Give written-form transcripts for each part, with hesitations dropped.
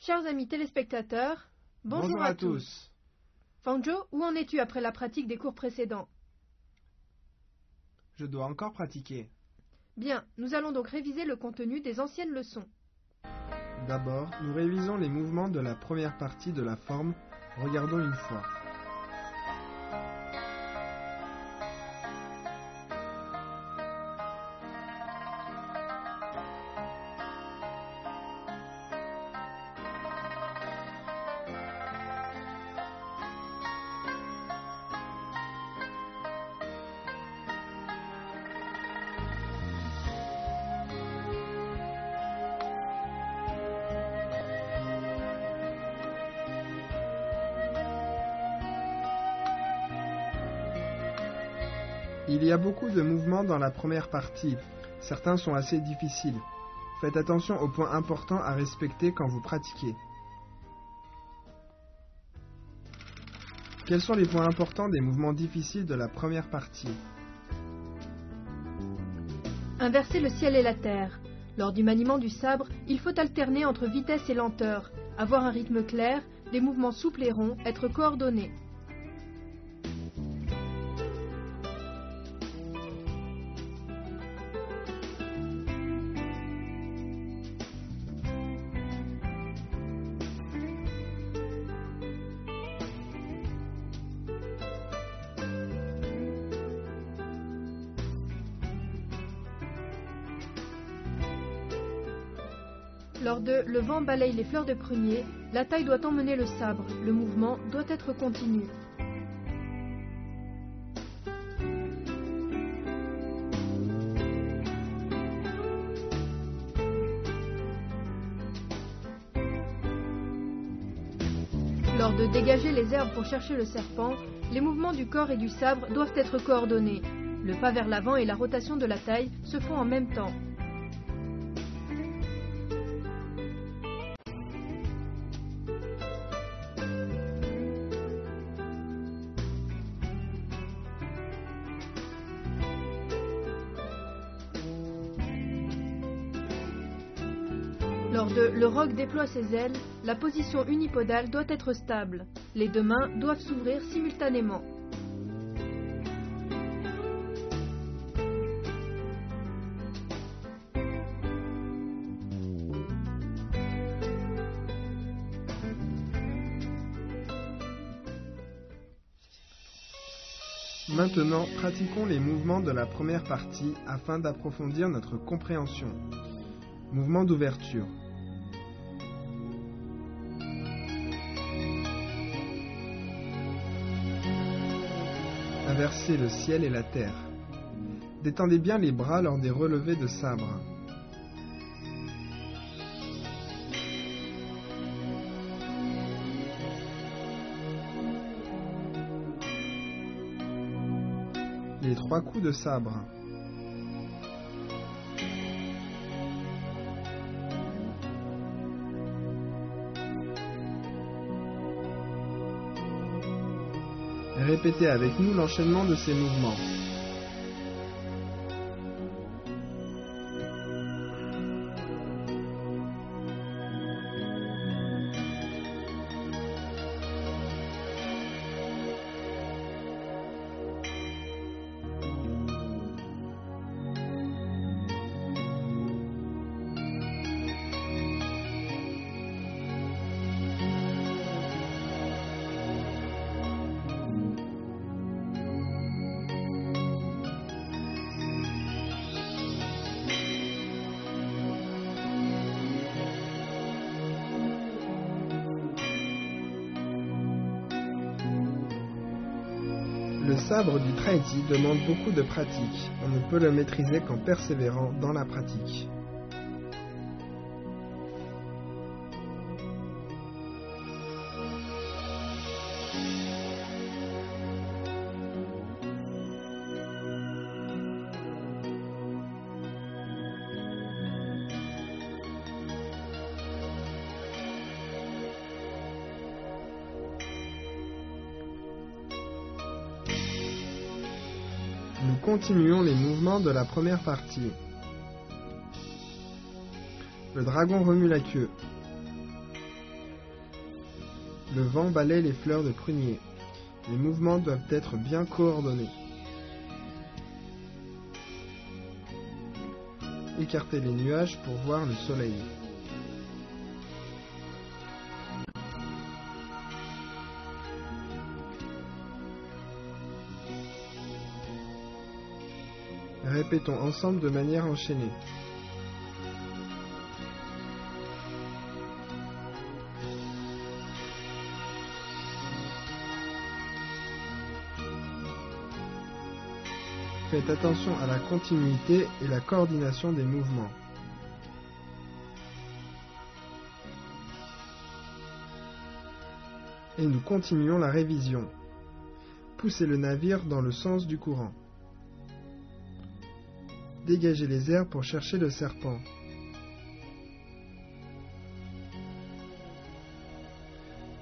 Chers amis téléspectateurs, bonjour à tous. Fangio, où en es-tu après la pratique des cours précédents? Je dois encore pratiquer. Bien, nous allons donc réviser le contenu des anciennes leçons. D'abord, nous révisons les mouvements de la première partie de la forme. Regardons une fois. Il y a beaucoup de mouvements dans la première partie. Certains sont assez difficiles. Faites attention aux points importants à respecter quand vous pratiquez. Quels sont les points importants des mouvements difficiles de la première partie? Inverser le ciel et la terre. Lors du maniement du sabre, il faut alterner entre vitesse et lenteur, avoir un rythme clair, des mouvements souples et ronds, être coordonnés. Lors de « Le vent balaye les fleurs de prunier », la taille doit emmener le sabre, le mouvement doit être continu. Lors de « Dégager les herbes pour chercher le serpent », les mouvements du corps et du sabre doivent être coordonnés. Le pas vers l'avant et la rotation de la taille se font en même temps. Lors de « Le roc déploie ses ailes », la position unipodale doit être stable. Les deux mains doivent s'ouvrir simultanément. Maintenant, pratiquons les mouvements de la première partie afin d'approfondir notre compréhension. Mouvement d'ouverture. Inverser le ciel et la terre. Détendez bien les bras lors des relevés de sabre. Les trois coups de sabre. Répétez avec nous l'enchaînement de ces mouvements. Le sabre du Traiti demande beaucoup de pratique. On ne peut le maîtriser qu'en persévérant dans la pratique. Nous continuons les mouvements de la première partie. Le dragon remue la queue. Le vent balaie les fleurs de prunier. Les mouvements doivent être bien coordonnés. Écartez les nuages pour voir le soleil. Répétons ensemble de manière enchaînée. Faites attention à la continuité et la coordination des mouvements. Et nous continuons la révision. Poussez le navire dans le sens du courant. Dégagez les airs pour chercher le serpent.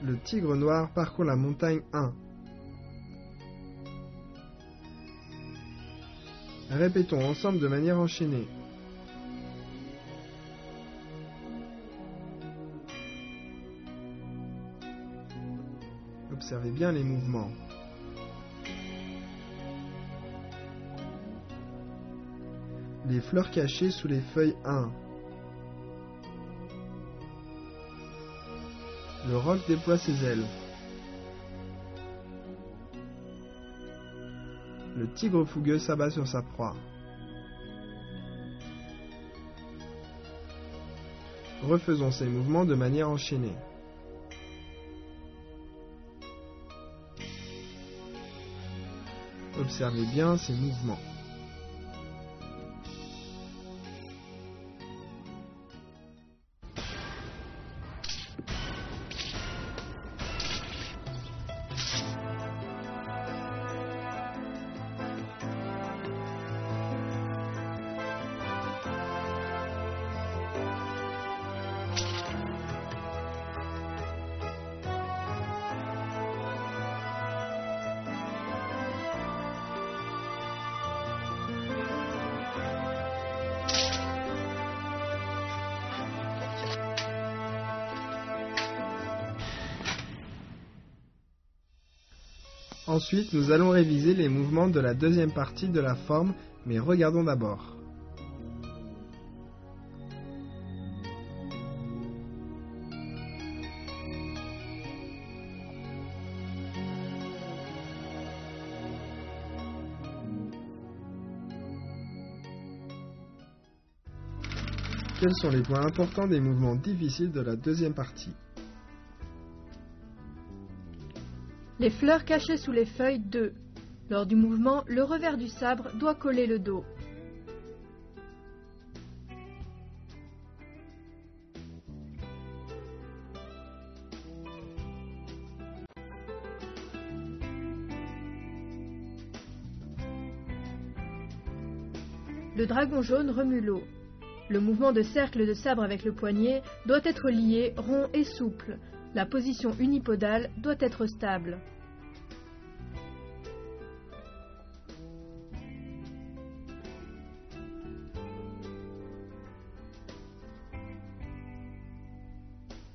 Le tigre noir parcourt la montagne 1. Répétons ensemble de manière enchaînée. Observez bien les mouvements. Les fleurs cachées sous les feuilles 1. Le roc déploie ses ailes. Le tigre fougueux s'abat sur sa proie. Refaisons ces mouvements de manière enchaînée. Observez bien ces mouvements. Ensuite, nous allons réviser les mouvements de la deuxième partie de la forme, mais regardons d'abord. Quels sont les points importants des mouvements difficiles de la deuxième partie ? Les fleurs cachées sous les feuilles 2. Lors du mouvement, le revers du sabre doit coller le dos. Le dragon jaune remue l'eau. Le mouvement de cercle de sabre avec le poignet doit être lié, rond et souple. La position unipodale doit être stable.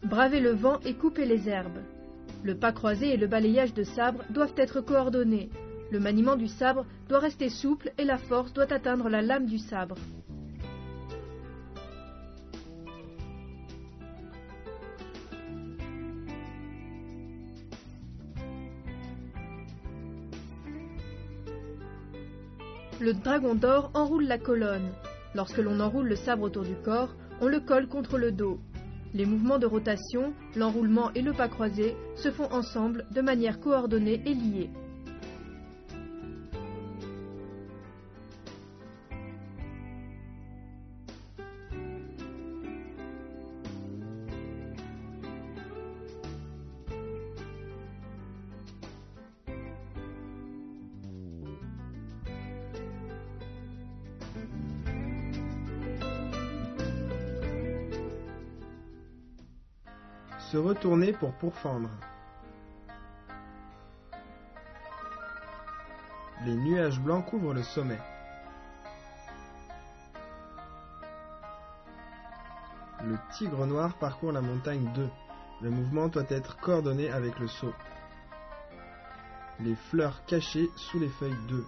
Bravez le vent et coupez les herbes. Le pas croisé et le balayage de sabre doivent être coordonnés. Le maniement du sabre doit rester souple et la force doit atteindre la lame du sabre. Le dragon d'or enroule la colonne. Lorsque l'on enroule le sabre autour du corps, on le colle contre le dos. Les mouvements de rotation, l'enroulement et le pas croisé se font ensemble de manière coordonnée et liée. Se retourner pour pourfendre. Les nuages blancs couvrent le sommet. Le tigre noir parcourt la montagne 2. Le mouvement doit être coordonné avec le saut. Les fleurs cachées sous les feuilles d'œufs.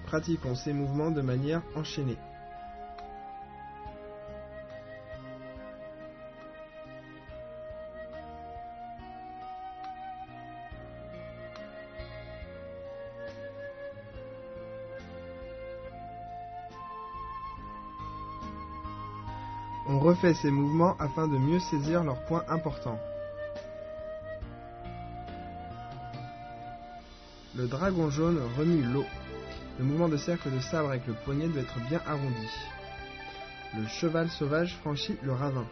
Pratiquons ces mouvements de manière enchaînée. On refait ces mouvements afin de mieux saisir leurs points importants. Le dragon jaune remue l'eau. Le mouvement de cercle de sabre avec le poignet doit être bien arrondi. Le cheval sauvage franchit le ravin.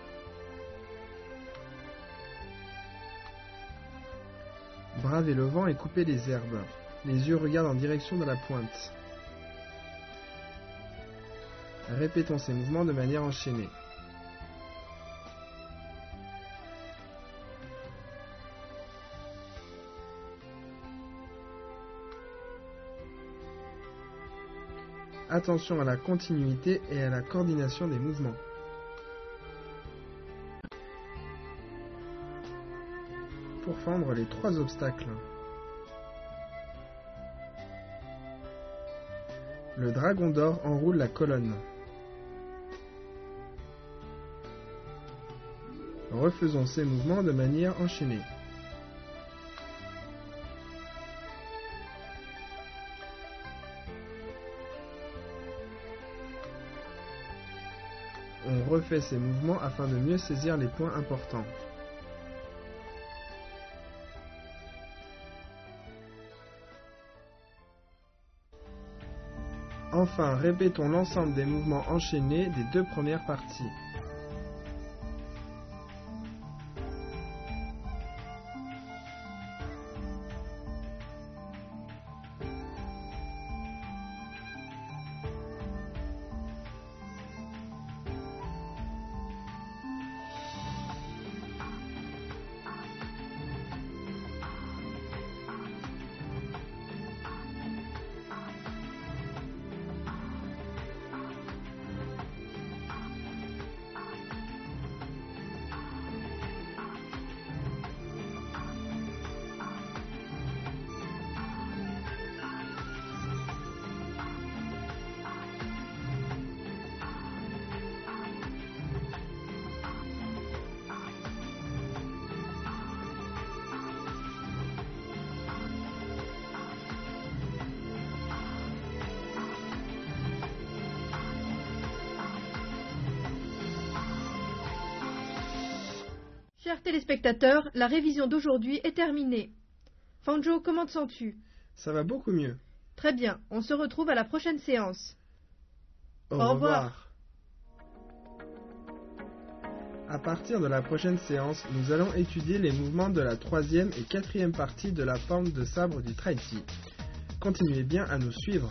Bravez le vent et coupez les herbes. Les yeux regardent en direction de la pointe. Répétons ces mouvements de manière enchaînée. Attention à la continuité et à la coordination des mouvements. Pour fendre les 3 obstacles. Le dragon d'or enroule la colonne. Refaisons ces mouvements de manière enchaînée. On refait ces mouvements afin de mieux saisir les points importants. Enfin, répétons l'ensemble des mouvements enchaînés des 2 premières parties. Chers téléspectateurs, la révision d'aujourd'hui est terminée. Fanjo, comment te sens-tu? Ça va beaucoup mieux. Très bien, on se retrouve à la prochaine séance. Au revoir. À partir de la prochaine séance, nous allons étudier les mouvements de la 3e et 4e partie de la forme de sabre du Traiti. Continuez bien à nous suivre.